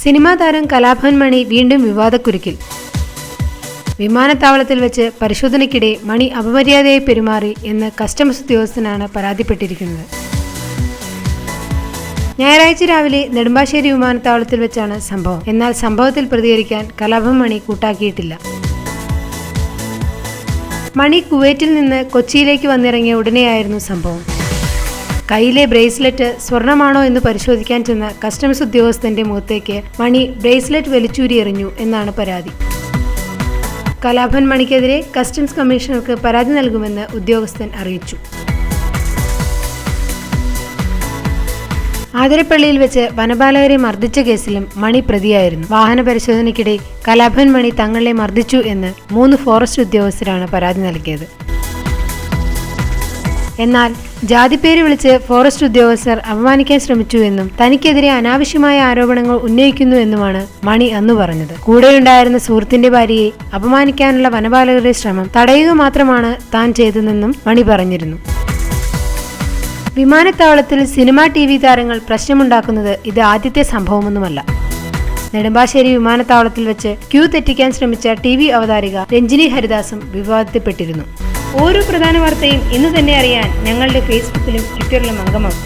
Cinema താരം കലാഭവൻ മണി വീണ്ടും വിവാദക്കുരുക്കിൽ. വിമാനത്താവളത്തിൽ വെച്ച് പരിശോധനയ്ക്കിടെ മണി അപമര്യാദയായി പെരുമാറി എന്ന് കസ്റ്റംസ് ഉദ്യോഗസ്ഥനാണ് പരാതിപ്പെട്ടിരിക്കുന്നത്. ഞായറാഴ്ച രാവിലെ നെടുമ്പാശ്ശേരി വിമാനത്താവളത്തിൽ വെച്ചാണ് സംഭവം. എന്നാൽ സംഭവത്തിൽ പ്രതികരിക്കാൻ കലാഭവൻ മണി കൂട്ടാക്കിയിട്ടില്ല. മണി കുവൈറ്റിൽ നിന്ന് കൊച്ചിയിലേക്ക് വന്നിറങ്ങിയ ഉടനെയായിരുന്നു സംഭവം. കയ്യിലെ ബ്രേസ്ലെറ്റ് സ്വർണമാണോ എന്ന് പരിശോധിക്കാൻ ചെന്ന കസ്റ്റംസ് ഉദ്യോഗസ്ഥന്റെ മുഖത്തേക്ക് മണി ബ്രേസ്ലെറ്റ് വലിച്ചൂരി എറിഞ്ഞു എന്നാണ് പരാതി. കലാഭവൻ മണിക്കെതിരെ കസ്റ്റംസ് കമ്മീഷണർക്ക് പരാതി നൽകുമെന്ന് ഉദ്യോഗസ്ഥൻ അറിയിച്ചു. ആതിരപ്പള്ളിയിൽ വെച്ച് വനപാലകരെ മർദ്ദിച്ച കേസിലും മണി പ്രതിയായിരുന്നു. വാഹന പരിശോധനയ്ക്കിടെ കലാഭവൻ മണി തങ്ങളെ മർദ്ദിച്ചു എന്ന് 3 ഫോറസ്റ്റ് ഉദ്യോഗസ്ഥരാണ് പരാതി നൽകിയത്. എന്നാൽ ജാതിപ്പേര് വിളിച്ച് ഫോറസ്റ്റ് ഉദ്യോഗസ്ഥർ അപമാനിക്കാൻ ശ്രമിച്ചു എന്നും തനിക്കെതിരെ അനാവശ്യമായ ആരോപണങ്ങൾ ഉന്നയിക്കുന്നു എന്നുമാണ് മണി അന്ന് പറഞ്ഞത്. കൂടെയുണ്ടായിരുന്ന സുഹൃത്തിന്റെ ഭാര്യയെ അപമാനിക്കാനുള്ള വനപാലകരുടെ ശ്രമം തടയുക മാത്രമാണ് താൻ ചെയ്തതെന്നും മണി പറഞ്ഞിരുന്നു. വിമാനത്താവളത്തിൽ സിനിമാ TV താരങ്ങൾ പ്രശ്നമുണ്ടാക്കുന്നത് ഇത് ആദ്യത്തെ സംഭവമൊന്നുമല്ല. നെടുമ്പാശ്ശേരി വിമാനത്താവളത്തിൽ വെച്ച് ക്യൂ തെറ്റിക്കാൻ ശ്രമിച്ച TV അവതാരിക രഞ്ജിനി ഹരിദാസും വിവാദത്തിൽപ്പെട്ടിരുന്നു. ഓരോ പ്രധാന വാർത്തയും ഇന്ന് തന്നെ അറിയാൻ ഞങ്ങളുടെ ഫേസ്ബുക്കിലും ട്വിറ്ററിലും അംഗമാകും.